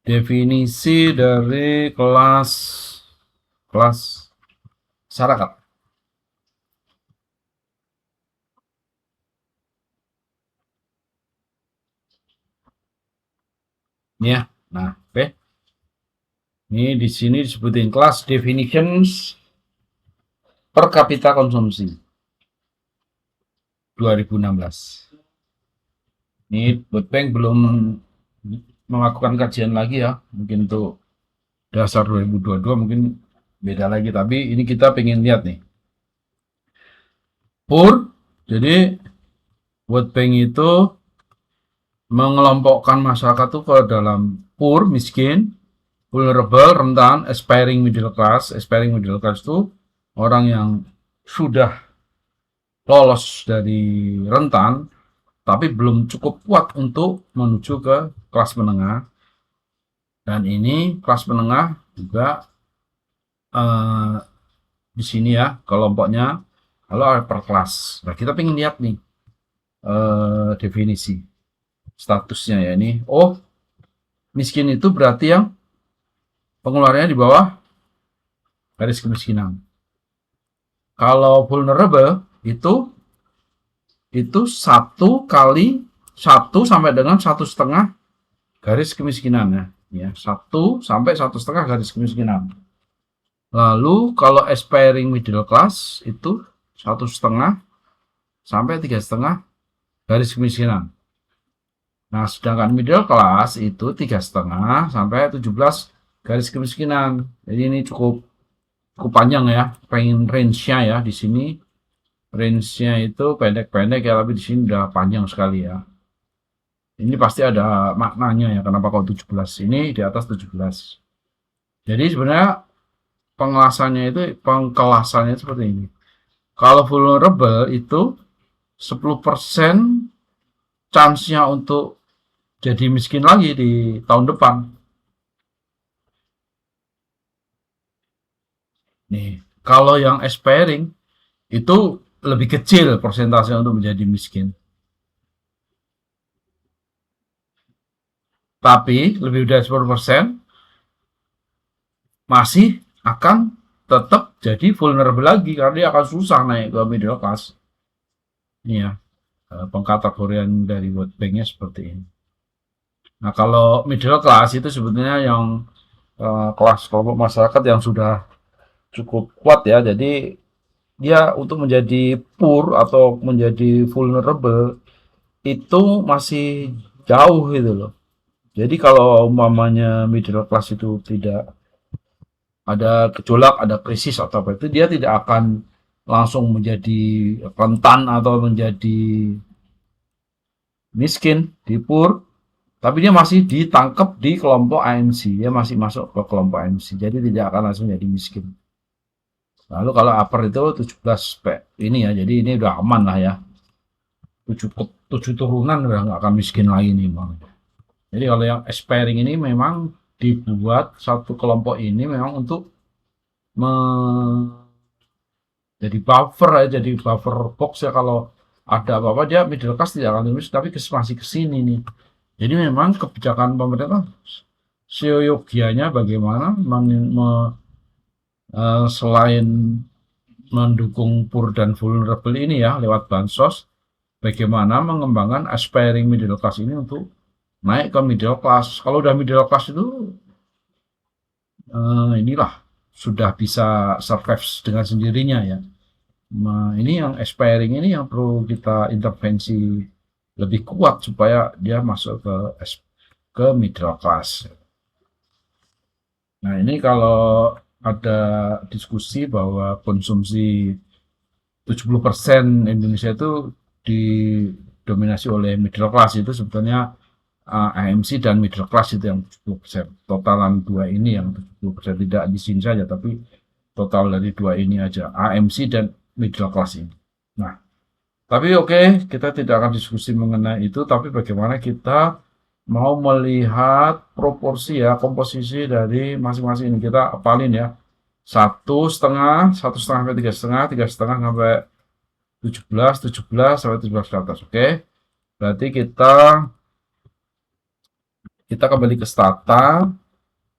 Definisi dari kelas masyarakat. Ini ya. Nah, oke. Ini di sini disebutin class definitions per kapita konsumsi 2016. Ini World Bank belum melakukan kajian lagi ya. Mungkin untuk dasar 2022 mungkin beda lagi. Tapi ini kita pengen lihat nih. Poor, jadi World Bank itu mengelompokkan masyarakat itu ke dalam poor, miskin, vulnerable, rentan, aspiring middle class. Aspiring middle class itu orang yang sudah lolos dari rentan, tapi belum cukup kuat untuk menuju ke kelas menengah. Dan ini kelas menengah juga di sini ya kelompoknya. Lalu ada per kelas. Nah, kita pengen lihat nih definisi statusnya ya ini. Oh, miskin itu berarti yang pengeluarannya di bawah garis kemiskinan. Kalau vulnerable itu satu kali satu sampai dengan 1,5 garis kemiskinan ya 1 sampai 1,5 garis kemiskinan. Lalu kalau aspiring middle class itu 1,5 sampai 3,5 garis kemiskinan. Nah, sedangkan middle class itu 3,5 sampai 17 garis kemiskinan. Jadi ini cukup panjang ya, pengen range-nya ya di sini. Range-nya itu pendek-pendek ya, tapi di sini udah panjang sekali ya. Ini pasti ada maknanya ya, kenapa kok 17? Ini di atas 17. Jadi sebenarnya pengkelasannya seperti ini. Kalau vulnerable itu 10% chance-nya untuk jadi miskin lagi di tahun depan. Nih, kalau yang aspiring itu lebih kecil persentase untuk menjadi miskin. Tapi lebih dari 10% masih akan tetap jadi vulnerable lagi karena dia akan susah naik ke middle class. Ini ya, pengkategorian dari World Bank-nya seperti ini. Nah, kalau middle class itu sebetulnya yang kelas kelompok masyarakat yang sudah cukup kuat ya. Jadi dia untuk menjadi poor atau menjadi vulnerable itu masih jauh gitu loh. Jadi kalau umpamanya middle class itu tidak ada gejolak, ada krisis atau apa itu, dia tidak akan langsung menjadi rentan atau menjadi miskin di poor, tapi dia masih ditangkap di kelompok AMC, dia masih masuk ke kelompok AMC, jadi tidak akan langsung jadi miskin. Lalu kalau upper itu 17 ini ya, jadi ini udah aman lah ya. 7 turunan udah nggak akan miskin lagi nih bang. Jadi kalau yang aspiring ini memang dibuat satu kelompok ini memang untuk jadi buffer ya, jadi buffer box ya, kalau ada apa-apa dia middle class tidak akan miskin, tapi masih kesini nih. Jadi memang kebijakan pemerintah seyogianya bagaimana selain mendukung poor dan vulnerable ini ya lewat bansos, bagaimana mengembangkan aspiring middle class ini untuk naik ke middle class. Kalau udah middle class itu inilah sudah bisa survive dengan sendirinya ya. Nah, ini yang aspiring ini yang perlu kita intervensi lebih kuat supaya dia masuk ke middle class. Nah, ini kalau ada diskusi bahwa konsumsi 70% Indonesia itu didominasi oleh middle class, itu sebetulnya AMC dan middle class itu yang 70%. Totalan dua ini yang 70%, tidak di sini saja, tapi total dari dua ini aja, AMC dan middle class ini. Nah, tapi oke, kita tidak akan diskusi mengenai itu, tapi bagaimana kita mau melihat proporsi ya, komposisi dari masing-masing ini. Kita apalin ya, 1,5 sampai 3,5, 3,5 sampai 17, 17 sampai 17 ke atas. Oke. Berarti kita kembali ke stata.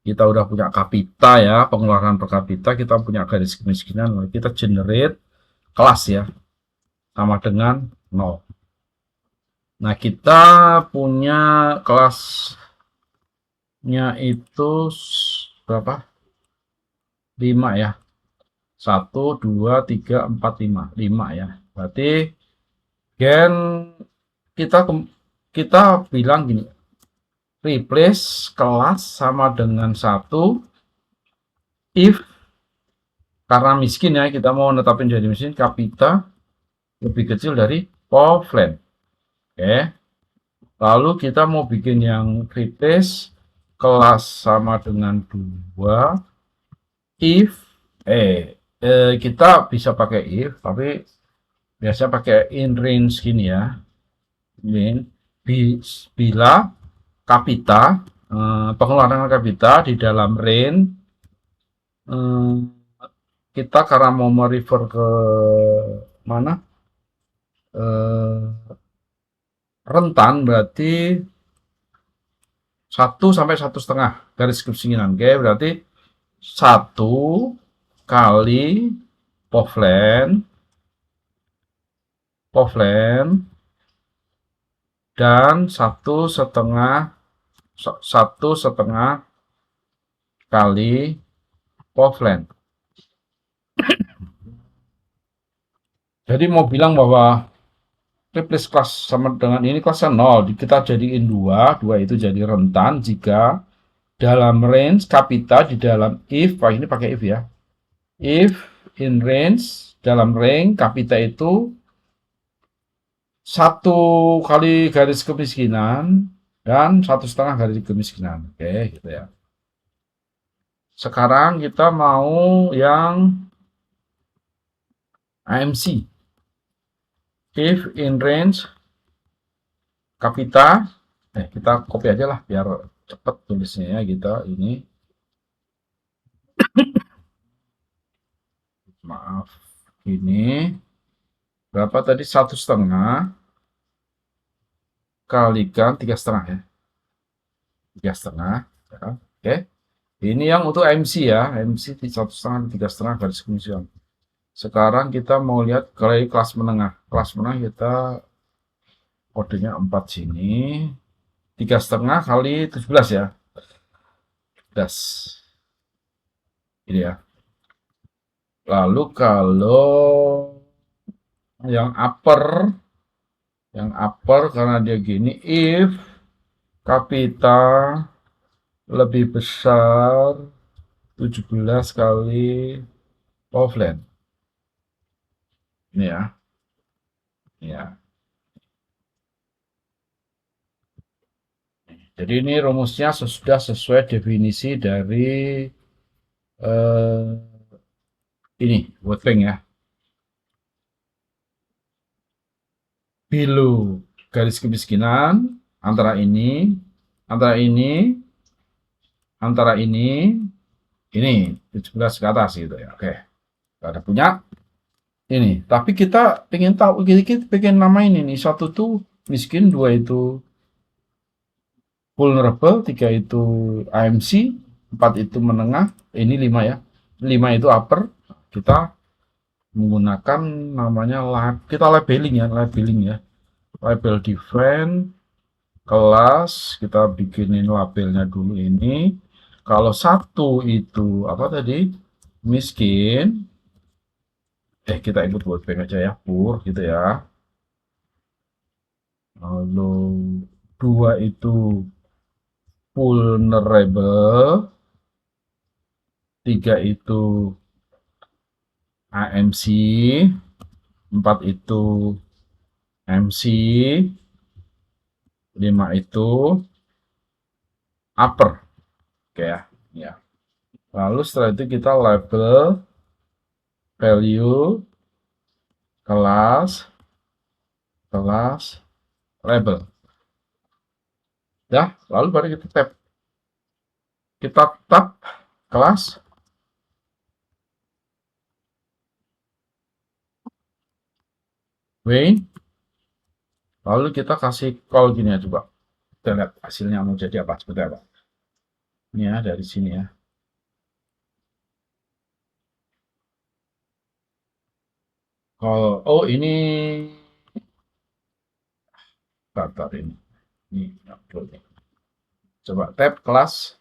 Kita udah punya kapita ya, pengeluaran per kapita, kita punya garis kemiskinan, kita generate kelas ya, sama dengan 0. Nah, kita punya kelasnya itu berapa? 5 ya. 1, 2, 3, 4, 5. 5 ya. Berarti gen kita kita bilang gini, replace kelas sama dengan 1 if, karena miskin ya, kita mau netapin jadi miskin, kapita lebih kecil dari Povlen. Oke. Lalu kita mau bikin yang replace kelas sama dengan 2 if kita bisa pakai if, tapi biasa pakai in range gini ya. Ini bila kapita pengeluaran kapita di dalam range, kita karena mau merefer ke mana, rentan, berarti 1 sampai 1,5 garis kemiskinan. Oke, berarti 1 kali Povlen dan 1,5 kali Povlen. Jadi mau bilang bahwa replace kelas sama dengan ini kelasnya 0, kita jadiin 2 itu jadi rentan jika dalam range kapita di dalam if, ini pakai if ya, if in range, dalam range kapita itu 1 kali garis kemiskinan dan 1,5 garis kemiskinan. Oke, gitu ya. Sekarang kita mau yang AMC, if in range kapita, kita copy aja lah biar cepet tulisnya ya, kita ini maaf, ini berapa tadi, 1,5 kalikan 3,5 ya, 3,5 ya. Oke, ini yang untuk MC ya, MC 1,5 3,5 garis kemiskinan. Sekarang kita mau lihat kelas menengah. Kelas menengah kita kodenya 4 sini, 3,5 kali 17 ya, 17 ini ya. Lalu kalau yang upper karena dia gini, if kapita lebih besar 17 kali Povlen. Ini ya. Ya. Jadi ini rumusnya sudah sesuai definisi dari ini World Bank ya. Below garis kemiskinan antara ini, ini 17 ke atas gitu ya. Oke. Ada punya ini. Tapi kita pengen tahu, kita pengen namain ini. 1 tuh miskin, 2 itu vulnerable, 3 itu AMC, 4 itu menengah, ini 5 ya. 5 itu upper. Kita menggunakan namanya kita labeling ya. Label define kelas, kita bikinin labelnya dulu ini. Kalau 1 itu apa tadi? Miskin. Kita ikut World Bank aja ya, pur gitu ya. Lalu 2 itu vulnerable, 3 itu AMC, 4 itu MC, 5 itu upper. Oke ya. Lalu setelah itu kita label value kelas label. Ya, lalu baru kita tab. Kita tab kelas. Wayne. Lalu kita kasih call gini ya, coba kita lihat hasilnya mau jadi apa, seperti apa. Ini ya dari sini ya. Oh ini daftar ini upload nih. Coba tab kelas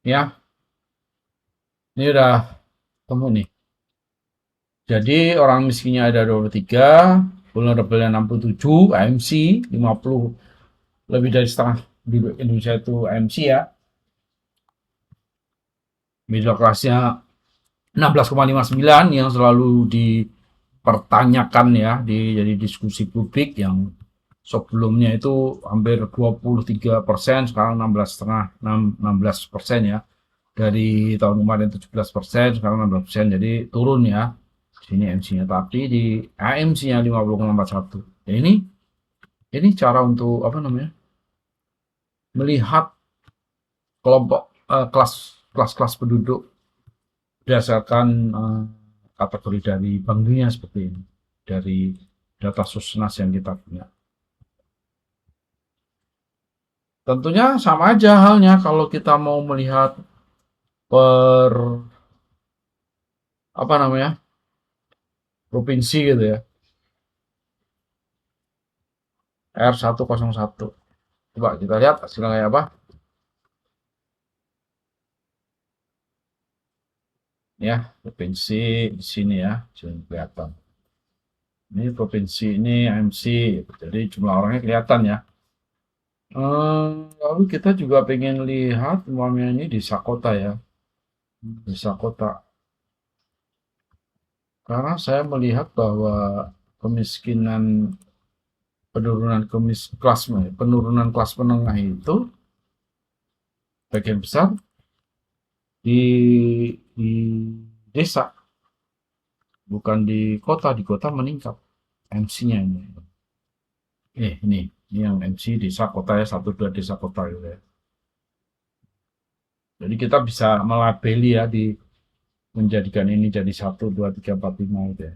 ya. Ini udah temu nih. Jadi orang miskinnya ada 23, vulnerable-nya 67, AMC 50, lebih dari setengah di Indonesia itu AMC ya. Middle class-nya 16,59 yang selalu dipertanyakan ya, jadi diskusi publik yang sebelumnya itu hampir 23%, sekarang 16,5, 16% ya. Dari tahun kemarin 17%, sekarang 16%, jadi turun ya. Sini MC-nya, tapi di AMC-nya 50,41. Ya ini cara untuk apa namanya? Melihat kelompok kelas-kelas penduduk berdasarkan kategori dari Bank Dunia seperti ini, dari data Susnas yang kita punya. Tentunya sama aja halnya kalau kita mau melihat per apa namanya provinsi gitu ya, R101. Coba kita lihat hasilnya kayak apa. Ya, provinsi di sini ya, sini kelihatan. Ini provinsi ini AMC, jadi jumlah orangnya kelihatan ya. Lalu kita juga pengen lihat uangnya ini di Sakota ya, di Sakota. Karena saya melihat bahwa kemiskinan penurunan kelas menengah itu bagian besar di desa, bukan di kota. Di kota meningkat MC-nya ini. Ini yang MC desa kota ya, 1-2 desa kota gitu ya. Jadi kita bisa melabeli ya, menjadikan ini jadi 1, 2, 3, 4, 5 gitu ya.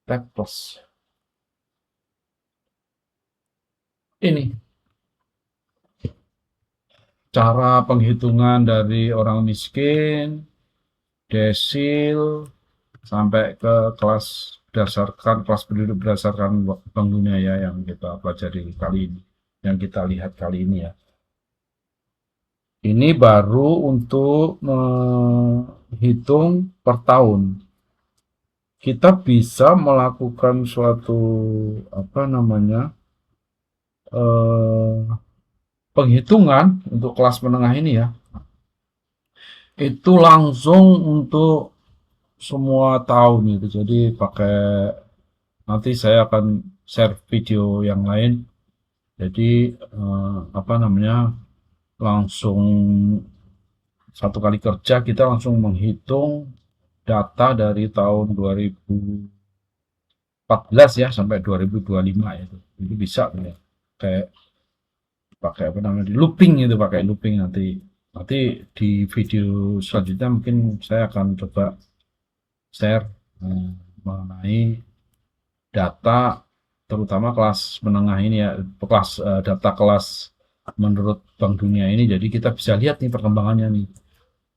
Tab plus. Ini cara penghitungan dari orang miskin, desil, sampai ke kelas berdasarkan kelas penduduk berdasarkan Bank Dunia ya, yang kita pelajari kali ini, yang kita lihat kali ini ya. Ini baru untuk menghitung per tahun. Kita bisa melakukan suatu apa namanya penghitungan untuk kelas menengah ini ya. Itu langsung untuk semua tahun gitu. Jadi pakai, nanti saya akan share video yang lain. Jadi apa namanya, langsung satu kali kerja kita langsung menghitung data dari tahun 2014 ya sampai 2025 itu bisa ya, kayak pakai apa namanya, di looping itu, pakai looping. Nanti di video selanjutnya mungkin saya akan coba share mengenai data terutama kelas menengah ini ya, data kelas menurut Bank Dunia ini. Jadi kita bisa lihat nih perkembangannya nih,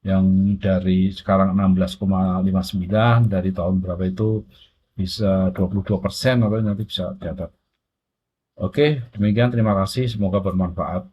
yang dari sekarang 16,59, dari tahun berapa itu bisa 22%, atau nanti bisa di atas. Oke, demikian, terima kasih, semoga bermanfaat.